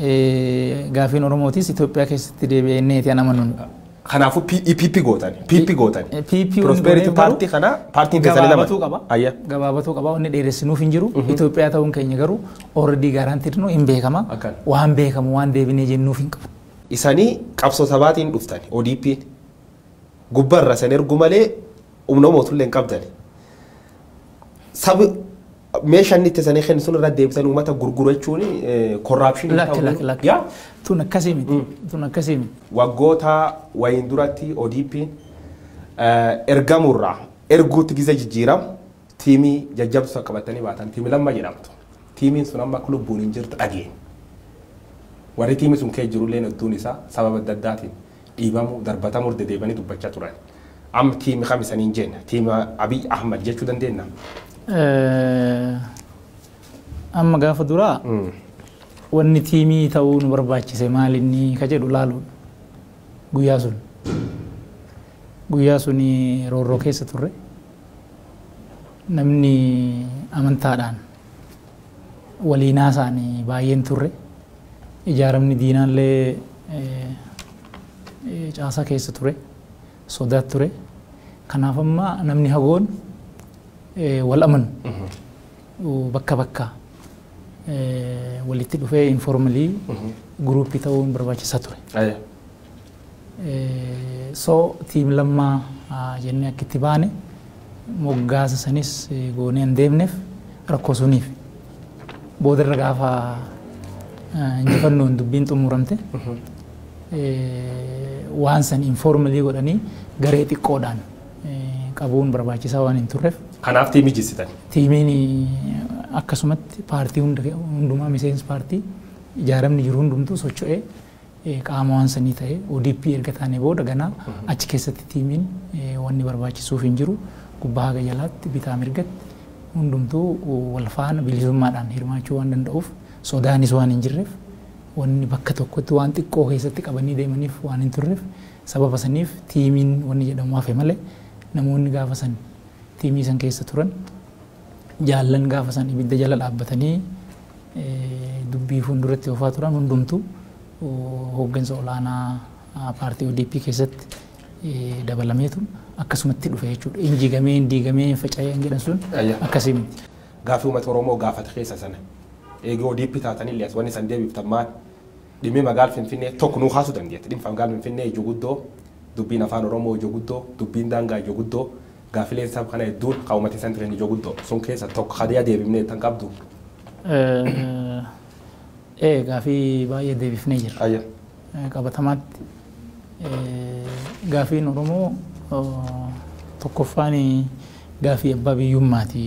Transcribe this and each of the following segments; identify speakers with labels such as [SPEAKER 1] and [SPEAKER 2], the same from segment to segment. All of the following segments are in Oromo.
[SPEAKER 1] Gaafiin Oromootis Itoophiyaa keessatti deebi'ee ana amanuun.
[SPEAKER 2] Kanaafuu PP gootan. Prosperity Party kana paartiin keessanii lama.
[SPEAKER 1] Gabaabatuu qaba wanni dheeressinuuf hin jiru. Itoophiyaa ta'uun keenya garuu already guaranteed nu hin beekama. Waan beekamu waan deebinee jennuuf hin qabu.
[SPEAKER 2] Isanii qabsoo sabaatiin dhuftani ODP gubbarra san ergu malee humna mootummaa hin qabdani. Sabi meeshaan itti sanii kennu sun irra deebisan uummata gurgurachuun corruption
[SPEAKER 1] ta'uu. Yaa tun akkasii miti.
[SPEAKER 2] Waggoota wayiin duratti ODP ergamurraa erguutti giza jijjiiramu tiimii jajjabsu qabatanii baatan tiimii lamma jedhamtu. Tiimiin sun amma lubbuun hin jirtu dhageenya. Warri tiimii sun kee jirullee hedduun isaa sababa adda addaatiin dhiibamuu darbatamuu dedeebanii dubbachaa turan. Amma tiimii kamisanii hin jenna. Tiimii Abiy Ahmad jechuu dandeenya.
[SPEAKER 1] Amma gaafa duraa wanni tiimii ta'uu nu barbaachise maal inni ka jedhu laaluun guyyaa sun roorroo keessa turre namni amantaadhaan waliinaa isaanii baay'een turre ijaaramni diinaallee caasaa keessa ture sodaat ture kanaaf amma namni hagoon wal amanu bakka walitti dhufee informally gruupii ta'uun barbaachisaa ture. So tiim lammaa jennee akka itti baane moggaasa sanis goonee hin deemneef rakkoo suniif boodarra gaafa injifannoon dubbiin xumuramte waan san informally godhanii garee xiqqoodhaan qabuun barbaachisaa waan hin turreef.
[SPEAKER 2] Kanaaf tiimii jisitan.
[SPEAKER 1] Tiimiin akkasumatti paartii hundumaa miseensi paartii ijaaramni jiru hundumtuu socho'ee qaama waan sanii ta'e ODP erga taanee booda ganaa achi keessatti tiimiin wanni barbaachisuuf hin jiru gubbaa haga jalaatti bitaa mirgatti hundumtuu wal faana bilisummaadhaan hirmaachuu waan danda'uuf sodaanis waan hin jirreef wanni bakka tokkotti waan xiqqoo keessatti qabanii deemaniif waan hin turreef sababa saniif tiimiin wanni jedhamu hafe malee namoonni gaafa san tiimii san keessa turan jaallan gaafa san ibidda jala dhaabbatanii dubbii fuulduratti oofaa turan hundumtuu hooggansa olaanaa paartii ODP keessatti dabalameetu akkasumatti dhufe jechuudha. Injigamee diigamee faca'ee jedhan sun akkasii miti.
[SPEAKER 2] Gaaffii uummata Oromoo gaafate keessa sana eegee ODP taatanii illee wanni san deebiftan maal dhimmi magaala Finfinnee tokko nuu haasuu dandeetti. Dhimma magaala Finfinnee ijoo guddoo dubbiin afaan Oromoo ijoo guddoo dubbiin daangaa ijoo guddoo gaafileen sab kana hedduun qaawumatti isaan turan ijoo guddoo sun keessa tokko hadiyaa deebifnee tan qabdu.
[SPEAKER 1] Gaaffii baay'ee deebifnee jira. Qabatamaatti gaaffiin Oromoo tokkoffaan gaaffii abbaa biyyummaati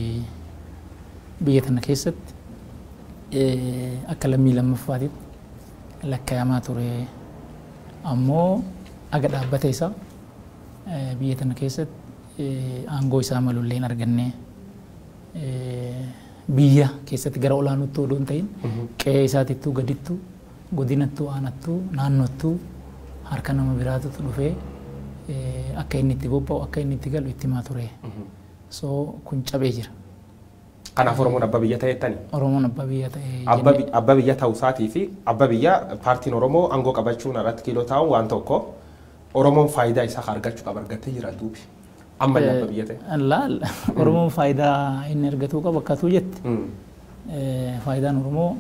[SPEAKER 1] biyya tana keessatti akka lammii lammaffaatitti lakkaayamaa ture ammoo aga dhaabbata isaa biyya tana keessatti aangoo isaa malullee hin arganne biyya keessatti gara olaanutti odoo hin ta'in qe'ee isaatittuu gadittuu godinattuu aanattuu naannottuu harka nama biraatutu dhufee akka inni itti bobba'u akka inni itti galu itti himaa ture. So kun cabee jira.
[SPEAKER 2] Kanaaf Oromoon abbaa biyya ta'ettani?
[SPEAKER 1] Oromoon abbaa biyya ta'e.
[SPEAKER 2] Abbaa biyya ta'uusaatii fi abbaa biyya paartiin Oromoo aangoo qabachuun irratti kiiloo taa'u waan tokko Oromoon faayidaa isaa argachuu qaba argatee jira duubi. Amma abbaa biyya ta'e.
[SPEAKER 1] Laal Oromoon faayidaa inni argatu qaba akkaatuu jetti. Faayidaan Oromoo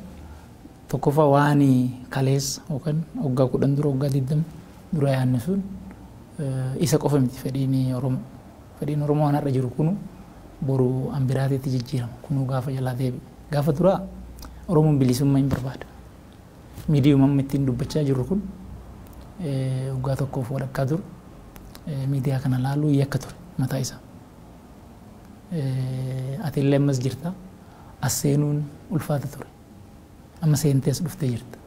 [SPEAKER 1] tokkoffaa waan kaleessa yookaan waggaa 10 dura waggaa 20 dura yaadne sun isa qofa miti fedhiin Oromoo. Fedhiin Oromoo waan har'a jiru kunu boru ambiraatiitti jijjiirama. Kunuu gaafa jalaa deebi'u. Gaafa duraa Oromoon bilisummaa hin barbaada. Miidiyuma amma ittiin dubbachaa jirru kun waggaa tokkoof walakkaa ture. Miidiyaa kana laaluu yakka ture mataa isaa. Ati illee ammas jirta. As seenuun ulfaata ture. Amma seentees dhuftee jirta.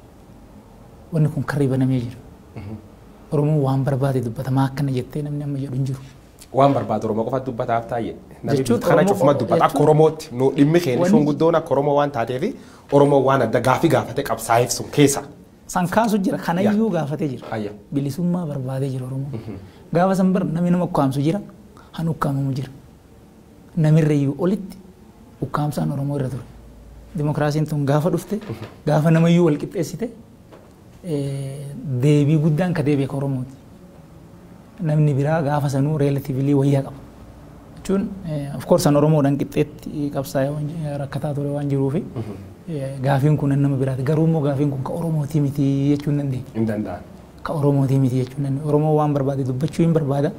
[SPEAKER 1] Wanni kun karri banamee jira. Oromoon waan barbaade dubbatamaa akkana jettee namni amma jedhu hin jiru.
[SPEAKER 2] Waan barbaadu Oromoo qofa dubbataaf taa'ee. Jechuudha kana cufuma dubbata akka Oromootti nu dhimmi keenya sun guddoon akka Oromoo waan taateef Oromoo waan adda gaafii gaafate qabsaa'eef sun keessa.
[SPEAKER 1] San kaasu jira kanayyuu gaafatee jira. Bilisummaa barbaadee jira Oromoo. Gaafa san bar namni nama ukkaamsu jira han ukkaamamu jira. Namirrayyuu olitti ukkaamsaan Oromoo irra ture. Dimookiraasiin tun gaafa dhufte gaafa namayyuu wal qixxeessite deebii guddaan ka deebi'e Oromooti. Namni biraa gaafa sanuu relatively wayyaa qaba. Jechuun of course an Oromoodhaan qixxeetti qabsaa'ee rakkataa ture waan jiruufi gaafiin kun nama biraati. Garuu immoo gaafiin kun ka Oromooti miti jechuu hin dandeenya.
[SPEAKER 2] Hin danda'an.
[SPEAKER 1] Ka Oromooti miti jechuu hin dandeenya. Oromoo waan barbaade dubbachuu hin barbaada.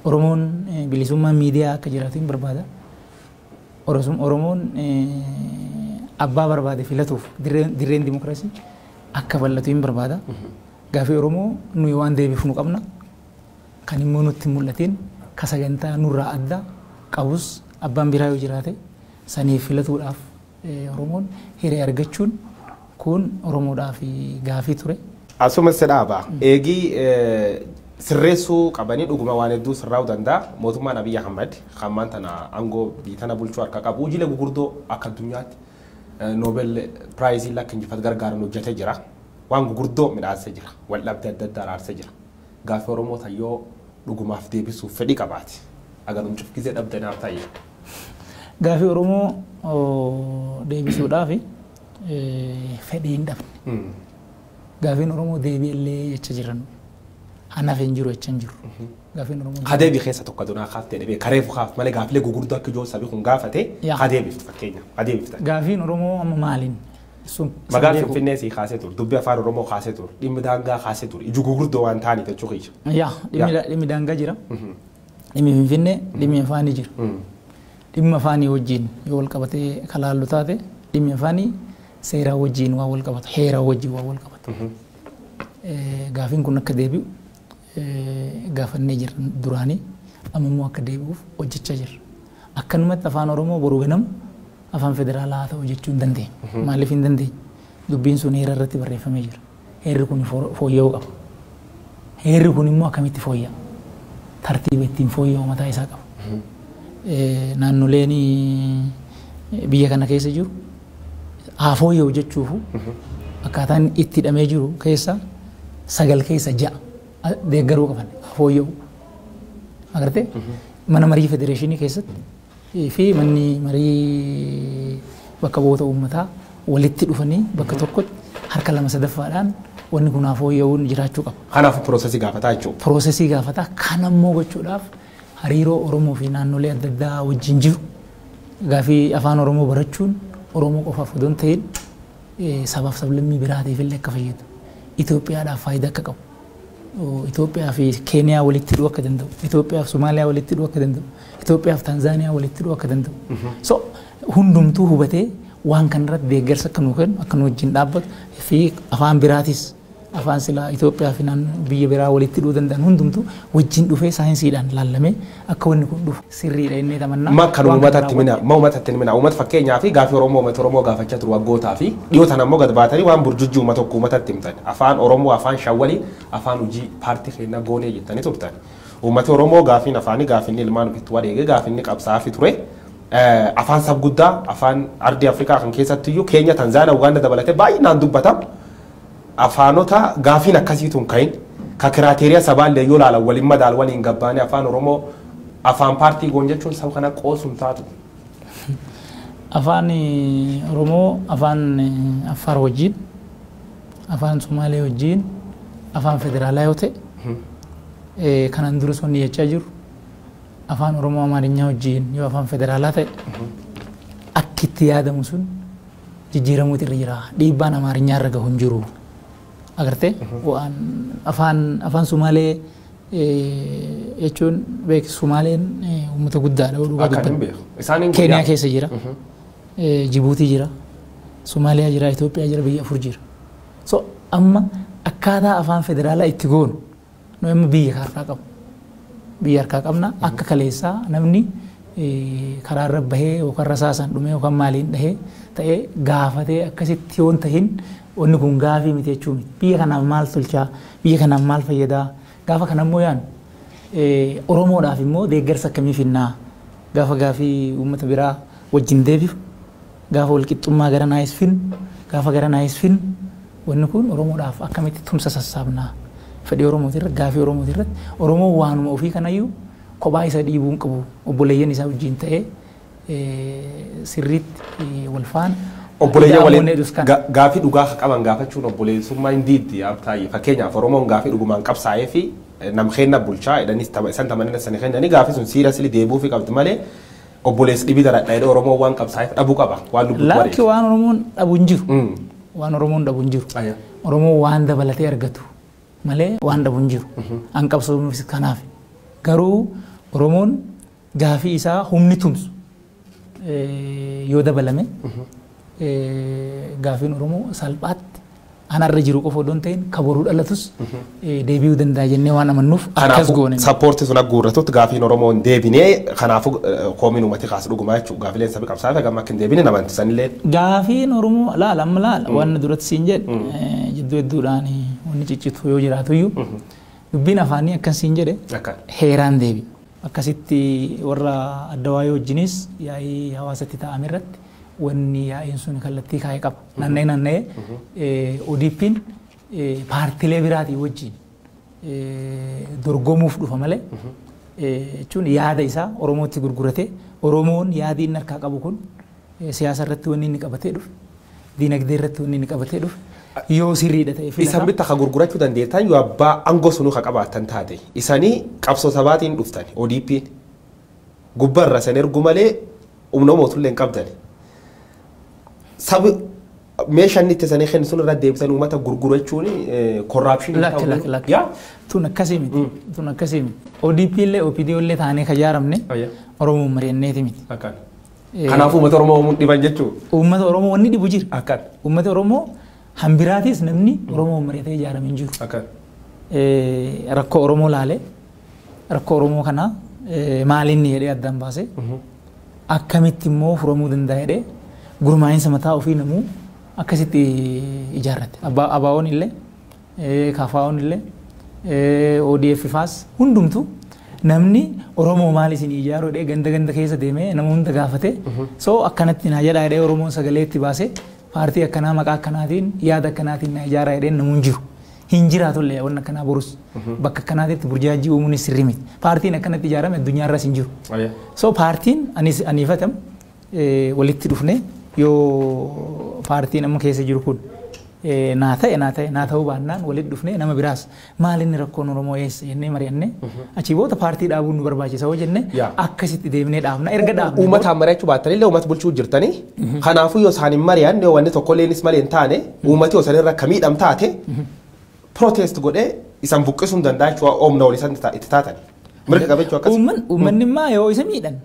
[SPEAKER 1] Oromoon bilisummaa miidiyaa akka jiraatu hin barbaada. Oromoon abbaa barbaade filatuuf dirreen dimokiraasii akka bal'atu hin barbaada. Gaafii Oromoo nuyi waan deebifnu qabna. Kan immoo nutti mul'atiin ka sagantaa nurraa adda qabus abbaan biraa yoo jiraate saniif filatuudhaaf Oromoon hiree argachuun kun Oromoodhaaf gaafii ture.
[SPEAKER 2] Asuma sedhaaba. Eegii sirreessuu qabanii dhuguma waan hedduu sirraa'uu danda'a. Mootummaan Abiy Ahmed hammaan tana aangoo biitana bulchuu harka qabu. Hojiilee gurguddoo akka addunyaatti Nobel Prize lakka injifatu gargaaran hojjetee jira. Waan gurguddoo midhaasee jira. Wal dhabdee adda addaa araarsee jira. Gaafii Oromoo tayyoo dhugumaaf deebisuuf fedhii qabaati. Agaruu cufkisee dhabdee naaf taa'e.
[SPEAKER 1] Gaafii Oromoo deebisuudhaaf fedhii hin dhabne. Gaafiin Oromoo deebi'ellee jecha jiran. Hanaaf hin jiru jecha hin jiru. Gaafiin Oromoo.
[SPEAKER 2] Hadeebii keessa tokko dunaa kaaftee dhibee kareefu kaaf malee gaafilee gurguddoo akka ijoo sabii kun gaafate hadeebiif fakkeenya hadeebiif ta'a.
[SPEAKER 1] Gaafiin Oromoo amma maaliin?
[SPEAKER 2] Magaalaa Finfinnee si kaasee ture, dubbii afaan Oromoo kaasee ture, dhimmi daangaa kaasee ture, ijoo gurguddoo waan ta'aniif jechuu keessa.
[SPEAKER 1] Yaa dhimmi daangaa jira. Dhimmi Finfinnee dhimmi afaanii jira. Dhimmi afaanii wajjin yoo wal qabatee kalaallu taate dhimmi afaanii seeraa wajjin waa wal qabata, heeraa wajjin waa wal qabata. Gaafiin kun akka deebi'u gaafannee jirra duraanii amma immoo akka deebi'uuf hojjechaa jirra. Akkanumatti afaan Oromoo boruu ganamu afaan federaalaa haa ta'u jechuu hin dandeenya. Maaliif hin dandeenya? Dubbiin sun heera irratti barreeffamee jira. Heerri kun fooyya'uu qaba. Heerri kun immoo akkamitti fooyya'a? Tartiiba ittiin fooyya'u mataa isaa qaba. Naannoleen biyya kana keessa jiru haa fooyya'u jechuufu akkaataan itti hidhamee jiru keessa 9 keessa 6 deeggaruu qaban haa fooyya'u. Agartee mana marii federeeshinii keessatti fi manni marii bakka bu'oota uummataa walitti dhufanii bakka tokkotti harka 2/3dhaan wanni kun haa fooyya'uun jiraachuu qaba.
[SPEAKER 2] Kanaaf piroosesii gaafataa jechuudha.
[SPEAKER 1] Piroosesii gaafataa kan ammoo gochuudhaaf hariiroo Oromoo fi naannolee adda addaa wajjin jiru gaafii afaan Oromoo barachuun Oromoo qofaaf odoo hin ta'in sabaaf sablammii biraatiif illee akka fayyadu. Itoophiyaadhaaf faayidaa akka qabu. Itoophiyaa fi Keeniyaa walitti hidhuu akka danda'u. Itoophiyaa fi Somaaliyaa walitti hidhuu akka danda'u. Itoophiyaa fi Tanzaaniyaa walitti hidhuu akka danda'u. So hundumtuu hubatee waan kanarratti deeggarsa akka nuu kennu akka nu wajjin dhaabbatu fi afaan biraatis afaan silaa Itoophiyaa fi biyya biraa walitti hidhuu danda'an hundumtuu wajjin dhufee saayinsiidhaan laallamee akka wanni kun dhufu sirriidha inni tamannaa.
[SPEAKER 2] Makkan uummatatti himina uummata fakkeenyaa fi gaafii Oromoo gaafachaa turu waggootaa fi dhiyootaan ammoo gad baatanii waan burjujjii uummata tokko uummatatti himtan afaan Oromoo afaan shawwalii afaan hojii paartii keenya goonee jettanii turtan. Uummati Oromoo gaafiin afaanii gaafiin ilmaan ofitti wareegee gaafiin qabsaa'aa fi ture. Afaan sabguddaa afaan ardii Afrikaa kan keessatti iyyuu Keenya Tanzaaniyaa Ugaanda dabalatee baay'inaan dubbatamu. Afaanota gaafiin akkasiituun kahin ka kiraateeriyaa sabaallee yoo laalan waliin madaal waliin gabbaanii afaan Oromoo afaan paartii goon jechuun saba kana qoosum taatu.
[SPEAKER 1] Afaan Oromoo afaan Affaar wajjin afaan Somaalee wajjin afaan federaalaa yoo ta'e kanan dura sonni jechaa jiru afaan Oromoo Amaarinyaa wajjin yoo afaan federaalaa ta'e akka itti yaadamu sun jijjiiramuutu irra jira. Dhiibbaan Amaarinyaa irra gahu hin jiru. Agartee waan afaan Somaalee jechuun beeku Somaaleen uummata guddaadha dhugaa dubbatu. Keeniyaa keessa jira, Jibuutii jira, Somaaliyaa jira, Itoophiyaa jira, biyya 4 jira. So amma akkaataa afaan federaalaa itti goonu nu amma biyya harkaa qabu. Biyya harkaa qabna akka kaleessaa namni karaa irra bahee yookaan rasaasan dhumee yookaan maaliin dhahee ta'ee gaafatee akkasitti yoon tahin wanni kun gaafii miti jechuun biyya kanaaf maal tolchaa biyya kanaaf maal fayyadaa gaafa kanammoo yaan Oromoodhaaf immoo deeggarsa akkamii finnaa gaafa gaafii uummata biraa wajjin deebifu gaafa walqixxummaa gara naayis finnu gaafa gara naayis finnu wanni kun Oromoodhaaf akkamitti tumsa sassaabnaa fedhii Oromooti irratti gaafii Oromooti irratti Oromoo waanuma ofii kanayyuu kophaa isa dhiibuun qabu obboleeyyan isaa wajjin ta'ee sirriitti wal faana
[SPEAKER 2] obboleeyyan waliin gaafii dhugaa qaban gaafachuun obboleessummaa hin diiddi taa'ee fakkeenyaaf Oromoon gaafii dhugumaan qabsaa'ee fi nam kenna bulchaa jedhanis isaan tamanina sani kennanii gaafii sun siirasli deebuu fi qabdi malee obboleessi dhibii daradha Oromoo waan qabsaa'eef dhabuu qaba waan lubbuutu bareedu.
[SPEAKER 1] Lakki waan Oromoon dhabu hin jiru. Waan Oromoon dhabu hin jiru. Oromoo waan dabalatee argatu malee waan dhabu hin jiru. An qabsoomuufis kanaaf garuu Oromoon gaafii isaa humni tumsu yoo dabalame gaafiin Oromoo salphaatti anarra jiru qofa odoon ta'in kaboruu dhalatus deebi'uu danda'a jennee waan amannuuf akkas goone.
[SPEAKER 2] Sappoortii sun guurratutti gaafiin Oromoo hin deebinee kanaafuu koomiin uummati kaas dhugumaa jechuudha gaafileen sabi qabsaa'e gamma akka hin deebine namanti sanillee.
[SPEAKER 1] Gaafiin Oromoo laala amma laala waan duratti siin jedhe jidduu hedduudhaan wanni ciccitu yoo jiraatuyyuu dubbiin afaanii akkan siin jedhe heeraan deebi. Akkasitti warra adda waayee wajjinis yaa'ii hawaasatti ta'ame irratti wanni yaa'iin sun kallattii kaa'ee qaba. Naanna'ee ODP'n paartilee biraatii wajjin dorgomuuf dhufa malee jechuun yaada isaa Oromootti gurgurate Oromoon yaadii inni harkaa qabu kun siyaasa irratti wanni inni qabatee dhufe diinagdee irratti wanni inni qabatee dhufe yoo sirriidha ta'e filata.
[SPEAKER 2] Isan bitta ka gurgurachuu dandeettan yoo abbaa aangoo sunuu ka qabaatan taate isanii qabsoo sabaatiin dhuftan ODP'n gubbarra san ergu malee humna mootullee hin qabdani. Sabi meeshaan itti sanii kennu sun irra deebisan uummata gurgurachuun korraapshinii ta'uu
[SPEAKER 1] yaa tun akkasii miti tun akkasii miti ODP illee OPD illee taanee kajaaramne Oromoon mari'anneeti miti.
[SPEAKER 2] Kanaaf uummata Oromoo dhiban jechuudha.
[SPEAKER 1] Uummata Oromoo wanni dhibu jira. Uummata Oromoo hambiraatis namni Oromoo mari'atee ijaarame hin jiru. Rakkoo Oromoo laalee rakkoo Oromoo kana maalinni jedhee addaan baase akkamitti immoo furamuu danda'a jedhee gurmaa'insa mataa ofii namuu akkasitti ijaarrate. Abaawoon illee Kaafaa'oon illee ODF faas hundumtu namni Oromoo maal isin ijaaru jedhee ganda keessa deemee nama hunda gaafate so akkanatti naa jedhaa jedhee Oromoon sagalee itti baase paartii akkanaa maqaa akkanaatiin yaada akkanaatiin naa ijaaraa jedhee namuun jiru. Hin jiraatullee waan akkanaa borus bakka akkanaatitti burjaajii uumuun sirrii miti. Paartiin akkanatti ijaarame addunyaarras hin jiru. So paartiin aniifatam walitti dhufne yoo paartiin amma keessa jiru kun naa ta'uu baannaan walitti dhufne nama biraas maal inni rakkoon Oromoo eessa jennee mari'anne achii booda paartii dhaabuun nu barbaachisa hoo jenne akkasitti deemnee dhaabna erga dhaabne.
[SPEAKER 2] Uummataan mari'achuu baattanillee uummata bulchuu jirtanii kanaafuu yoo isaan hin mari'anne wanni tokkollenis malee hin taane uummati yoo sanirra akka miidham taate protest godhee isan buqqisuun danda'a jechuudha oomna wal isan itti taatan. Mirga qabachuu akkas.
[SPEAKER 1] Uummanni immoo yoo isa miidhan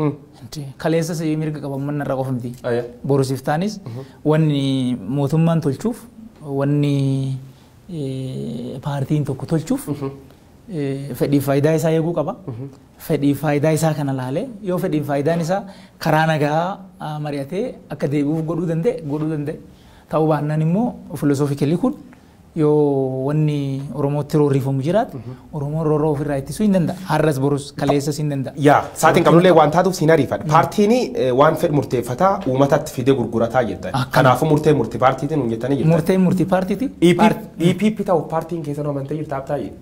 [SPEAKER 1] kaleessas mirga qaban manna irra qofa miti. Borosiftaanis wanni mootummaan tolchuuf wanni paartiin tokko tolchuuf fedhii faayidaa isaa eeguu qaba. Fedhii faayidaa isaa kana laalee yoo fedhii faayidaan isaa karaa nagaa mari'atee akka deebi'uuf godhuu danda'e ta'uu baannaan immoo filosoofikalii kun yoo wanni Oromootti roorrifamu jiraatu Oromoon roorroo ofirraa ittisuu hin danda'a. Har'as borus kaleessas hin danda'a.
[SPEAKER 2] Yaa saatiin qabnullee waan taatuuf siin ariifadha. Paartiin waan fedhu murteeffataa uummatatti fidee gurgurataa jettan. Kanaafuu murtee paartiitiin hin jettanii jirtan.
[SPEAKER 1] Murtee paartiiti.
[SPEAKER 2] EPP ta'u paartiin keessan amantee jirta abtaa'ee.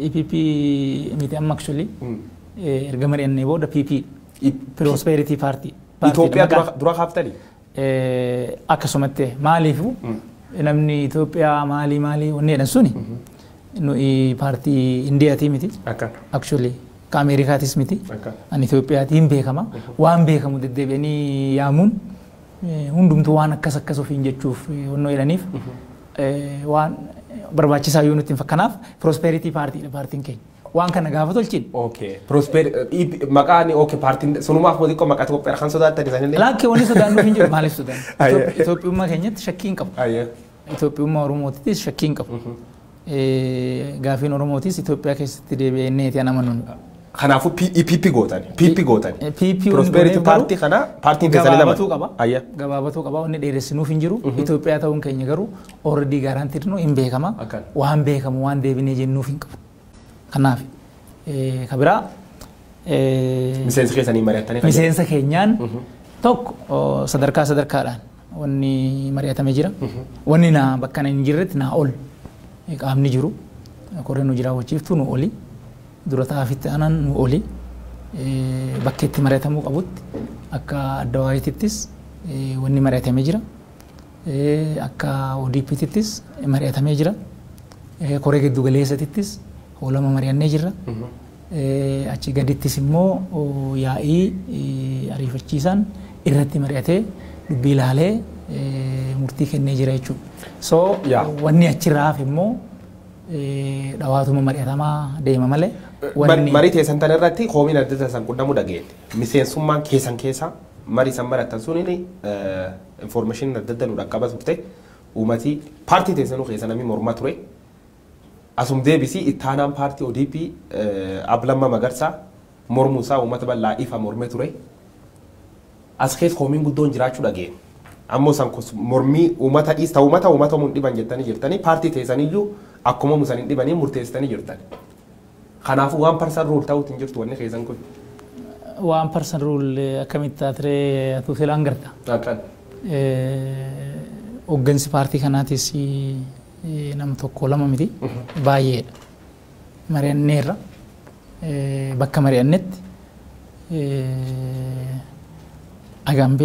[SPEAKER 1] EPP miti amma actually erga mari'annee booda PP Prosperity Party.
[SPEAKER 2] Itoophiyaa dura kaaftanii?
[SPEAKER 1] Akkasumatti maaliifuu namni Itoophiyaa maalii wanni jedhan suni nuyi paartii Indiyaatii miti. Actually ka Ameerikaatis miti. An Itoophiyaatiin beekama. Waan beekamu deddeebi'anii yaamuun hundumtuu waan akkas ofiin jechuuf wannoo jedhaniif waan barbaachisaa yoo nutti hin fakkanaaf Prosperity Party paartiin keenya. Waan kana gaafa tolchin.
[SPEAKER 2] Maqaan paartiin sunumaaf mootii qoma maqaa Itoophiyaa kan sodaatan isaanii.
[SPEAKER 1] Laakkee wanni sodaannuuf hin jiru maaliif sodaan? Itoophiyummaa keenyatti shakkiin qabu. Itoophiyummaa Oromootis shakkiin qabu. Gaafiin Oromootis Itoophiyaa keessatti deebi'eenneeti anamannuun.
[SPEAKER 2] Kanaafuu EPP gootan. Prosperity Party kana paartiin keessanii lama.
[SPEAKER 1] Gabaabatuu qaba wanni dheeressinuuf hin jiru. Itoophiyaa ta'uun keenya garuu already guaranteed nu hin beekama. Waan beekamu waan deebinee jennuuf hin qabu. Kanaaf kabiraa
[SPEAKER 2] miseensa keessanii mari'attanii
[SPEAKER 1] miseensa keenyaan tokko sadarkaadhaan wanni mari'atamee jira. Wanni naa bakka hin jirretti naa ol qaamni jiru koreen nu jiraawwachiiftu nu oli dura taafitti aanaan nu oli bakka itti mari'atamuu qabutti akka adda waayitittis wanni mari'atamee jira. Akka ODP-tittis mari'atamee jira. Koree giddu galeessatittis hoolama mari'annee jirra. Achi gadittis immoo yaa'ii ariifachiisaan irratti mari'atee dubbii ilaalee murtii kennee jira jechuudha. So wanni achirraa hafe immoo dhawaatuma mari'atamaa deema malee.
[SPEAKER 2] Marii teessan tan irratti koomiin adda taasisan qunnamuu dhageenye. Miseensummaan keessan keessa marii san baratan suniin information adda adda nu dhaqqaba turte uummatii paartii teessanuu keessa namni mormaa ture. Asum deebisii ittaanaan paartii ODP Ablamma Magarsaa mormuusaa uummata bal'aa ifa mormee ture. As keessa koomiin guddoon jiraachuu dhageenye. Ammoo san mormii uummata dhiista uummata mun dhiban jettanii jirtanii paartii teessaniyyuu akkuma musaniin dhibanii murteessitanii jirtan. Kanaafuu waan parsan ruul ta'uutiin jirtu wanni keessan kun.
[SPEAKER 1] Waan parsan ruul akkamitti taatee atu filaan garta.
[SPEAKER 2] Akkan.
[SPEAKER 1] Hooggansi paartii kanaatis nama tokko lama miti baay'eedha. Mari'anneerra bakka mari'annetti agam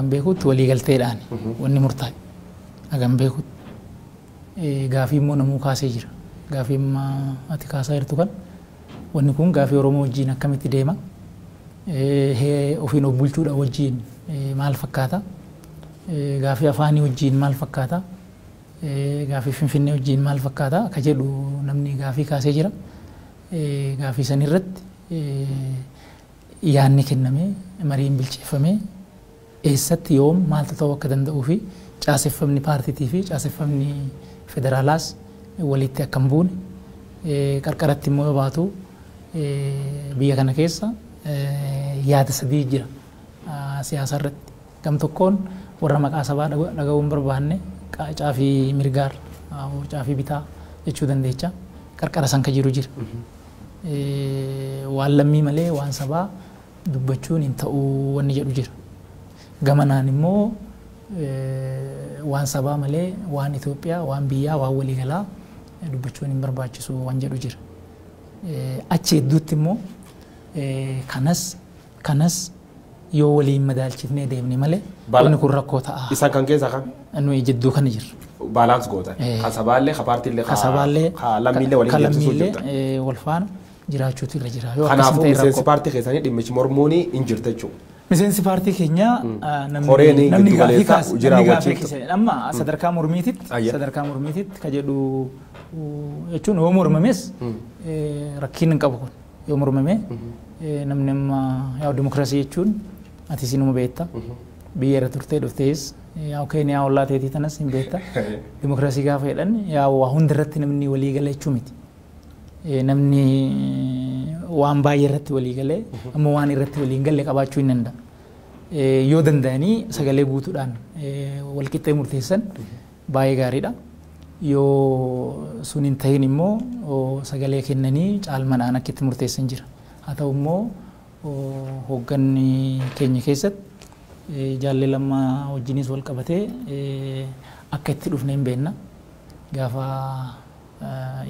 [SPEAKER 1] beekutti waliigalteedhaan wanni murtaa'e agam beekutti gaafii immoo namuu kaasee jira. Gaafii ati kaasaa jirtu kan wanni kun gaafii Oromoo wajjin akkamitti deema ofiin of bulchuudha wajjin maal fakkaata gaafii afaanii wajjin maal fakkaata gaafii Finfinnee wajjin maal fakkaata akka jedhu namni gaafii kaasee jira. Gaafii san irratti yaanni kennamee mariin bilcheeffamee eessatti yoom maaltu ta'uu akka danda'uu fi caaseffamni paartiitii fi caaseffamni federaalaas walitti akka hin buune qarqaratti immoo baatu biyya kana keessa yaada sadii jira siyaasa irratti. Gam tokkoon warra maqaa sabaa dhaga'uu hin barbaanne caafii mirgaar caafii bitaa jechuu dandeecha qarqara san ka jiru jira. Waan lammii malee waan sabaa dubbachuun hin ta'uu wanni jedhu jira. Gamanaan immoo waan sabaa malee waan Itoophiyaa waan biyyaa waan waliigalaa dubbachuun hin barbaachisu waan jedhu jira. Achi hedduutti immoo kanas yoo waliin madaalchifnee deemne malee wanni kun rakkoo ta'a.
[SPEAKER 2] Isaan kan keessa kan?
[SPEAKER 1] Nuyi jidduu kana jirra.
[SPEAKER 2] Baalaans gootan. Kasabaallee, paartiillee,
[SPEAKER 1] kasabaallee,
[SPEAKER 2] lammiillee waliin deemsisuu jirtan.
[SPEAKER 1] Kalammiillee wal faana jiraachuutu irra jira.
[SPEAKER 2] Kanaafuu miseensi paartii keessanii dhimmichi mormuun hin jirtu jechuudha.
[SPEAKER 1] Miseensi paartii keenya namni gaafii kaase amma sadarkaa mormiititti ka jedhu jechuun yoo mormames rakkiin hin qabu kun yoo mormame namni amma yaa dimokiraasii jechuun ati sinuma beekta biyya irra turtee dhuftees yaa Keeniyaa ollaa teetii tanas hin beekta dimokiraasii gaafa jedhan yaa waa hunda irratti namni walii gala jechuu miti. Namni waan baay'ee irratti walii galee amma waan irratti walii hin galle qabaachuu hin danda'a. Yoo danda'anii sagalee guutuudhaan walqixxee murteessan baay'ee gaariidha. Yoo sun hin ta'in immoo sagalee kennanii caalmadhaan akka itti murteessan jira. Haa ta'u immoo hoogganni keenya keessatti jaallee lammaa wajjinis wal qabatee akka itti dhufne hin beekna. Gaafa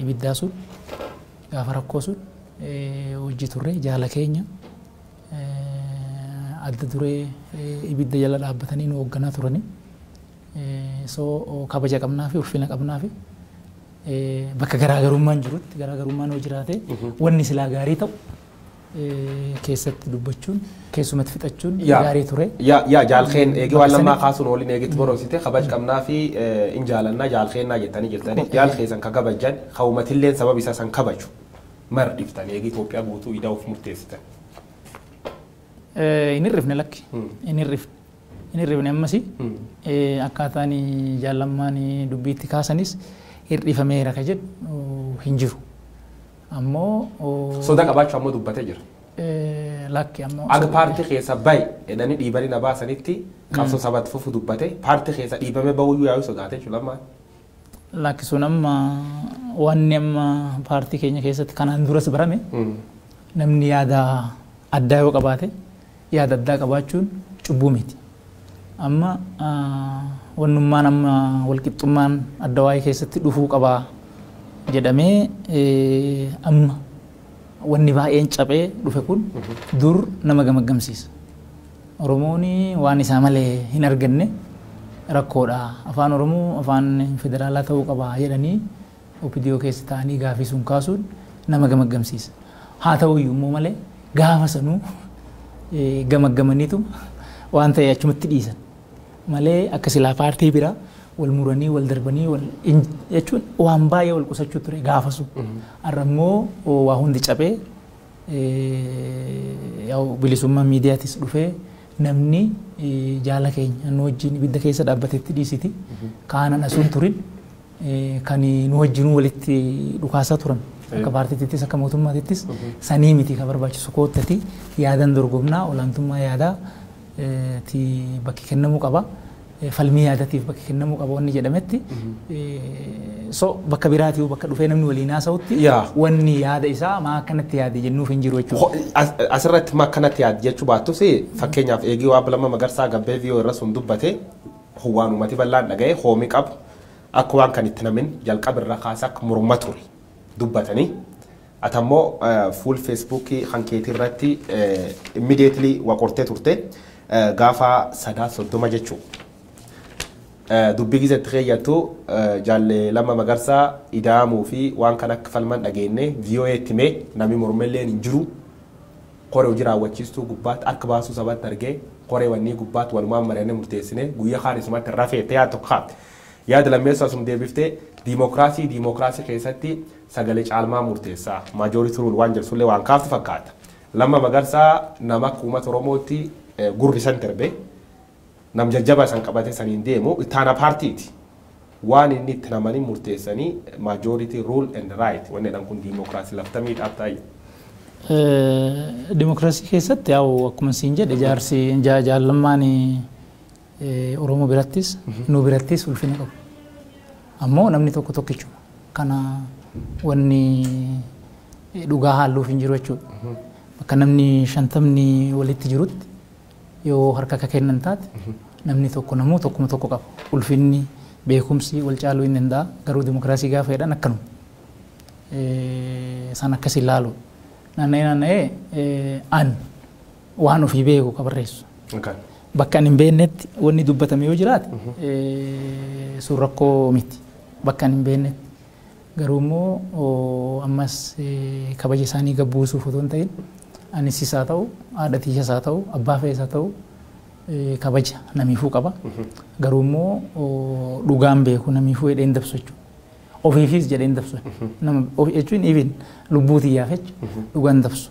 [SPEAKER 1] ibiddaa sun gaafa rakkoo sun hojii turre jaala keenya adda duree ibidda jala dhaabbatanii nu hoogganaa turani. So kabaja qabnaa fi ulfina qabnaa fi bakka garaagarummaan jirutti garaagarummaan yoo jiraate wanni silaa gaarii ta'u keessatti dubbachuun keessumatti fixachuun gaarii ture.
[SPEAKER 2] Yaa jaalkeen eegi waan lammaa kaasuun waliin eegitti boroosite kabaj qabnaa fi in jaalannaa jaalkeennaa jettanii jirtanii jaalkeessan ka kabajjan hawumatillee sabab isaa san kabaju mar dhiftan eegi Itoophiyaa guutuu idaa of murteessitan.
[SPEAKER 1] Inni rifne lakki inni rifne ammasi akkaataan jaalammaan dubbiitti kaasanis hir'ifameera ka jedhu hin jiru. Ammoo
[SPEAKER 2] soda qabaachuu ammoo dubbatee jira.
[SPEAKER 1] Lakki ammoo
[SPEAKER 2] aga paartii keessa bayi jedhanii dhiibanii na baasanitti qabsoo sabatti fufu dubbate paartii keessa dhiibame bahuyyuu yaa'u sodaatee jechuudha lammaan.
[SPEAKER 1] Lakki sun amma wanni amma paartii keenya keessatti kanaan duras barame namni yaada addaa yoo qabaate yaada addaa qabaachuun cubbuu miti. Amma wannummaan amma walqixxummaan adda waa'ee keessatti dhufuu qabaa jedhamee amma wanni baay'een cabee dhufe kun dur nama gamaggamsiisa. Oromooni waan isaa malee hin arganne rakkoodha. Afaan Oromoo afaan federaalaa ta'uu qaba jedhanii OPDO keessa ta'anii gaafii sun kaasuun nama gamaggamsiisa. Haa ta'u iyyuu malee gaafa sanuu gamaggamaniitu waan ta'e achumatti dhiisan. Malee akka silaa paartii biraa wal muranii wal darbanii jechuun waan baay'ee wal qusachuu ture gaafa sun. Har'a immoo waa hundi cabee bilisummaa miidiyaatis dhufee namni jaala keenya nu wajjin ibidda keessa dhaabbatetti dhiisiti kaanan asuun turin kan nu wajjin walitti dhukaasaa turan akka paartiittis akka mootummaatittis sanii miti kan barbaachisu koottati yaadan dorgomnaa olaantummaa yaadaa bakki kennamuu qaba falmii yaadatiif bakki kennamuu qaba wanni jedhametti so bakka biraatiif bakka dhufee namni waliin haasa'utti wanni yaada isaa maa akkanatti yaade jennuuf hin jiru jechuudha.
[SPEAKER 2] Asirratti maa akkanatti yaade jechuu baattus fakkeenyaaf eegii waa Lammaa Magarsaa gabbee viiyoo irra sun dubbate waan uummati bal'aan dhaga'e hoomii qabu akka waan kan itti namin jalqaba irra kaasa akka morma ture dubbatanii atammoo fuul feesbuukii hankeetii irratti immediately waqortee turte gaafa 30 jechuudha. Dubbii gizetti keeyyattu jaalle Lammaa Magarsaa ida'amuu fi waan kan akka falman dhageenye viiyoo ettimee namni mormelleen hin jiru qoree hojii raawwachiistuu gubbaatti akka baasuu sabatti argee qoree wannii gubbaatti walumaan mari'annee murteessine guyyaa kaan isumatti rafeette yaa tokko yaada lammeessaa sun deebiftee diimokiraasii keessatti sagalee caalmaa murteessaa maajooritii ruul waan jedhu waan kaaftu fakkaata. Lammaa Magarsaa nama akka uummata Oromootti gurri san darbee nam jajjaba san qabate saniin deemu ittaana paartiiti. Waan inni itti namanii murteessanii majority rule and right wanni jedhan kun diimokiraasii laftamii dhaabtaayyu.
[SPEAKER 1] Diimokiraasii keessatti yaa'u akkuma siin jedhe jaarsi jaallammaan Oromoo birattis nu birattis ulfina qabu. Ammoo namni tokko tokkichuma. Kana wanni dhugaa haalluuf hin jiru jechuudha. Bakka namni 50 walitti jirutti yoo harka ka kennan taate namni tokko namuu tokkuma tokko qaba. Ulfinni beekumsi wal caaluu hin danda'a. Garuu diimokiraasii gaafa jedhan akkanuma. San akkas ilaalu. Naanna'ee an waan ofii beeku ka barreessu. Bakka hin beeknetti wanni dubbatame yoo jiraate sun rakkoo miti. Bakka hin beeknetti. Garuu immoo ammas kabaja isaanii gabbuusuuf otoo hin ta'in anis isaa ta'u, haadha isaa ta'u, abbaa fe'ee isaa ta'u kabaja namiifuu qaba. Garuu immoo dhugaan beeku namiifuu jedhee hin dabsu jechuudha. Ofiifis jedhee hin dabsu. Nama jechuun even lubbuu xiyyaaf jechuudha dhugaan dabsu.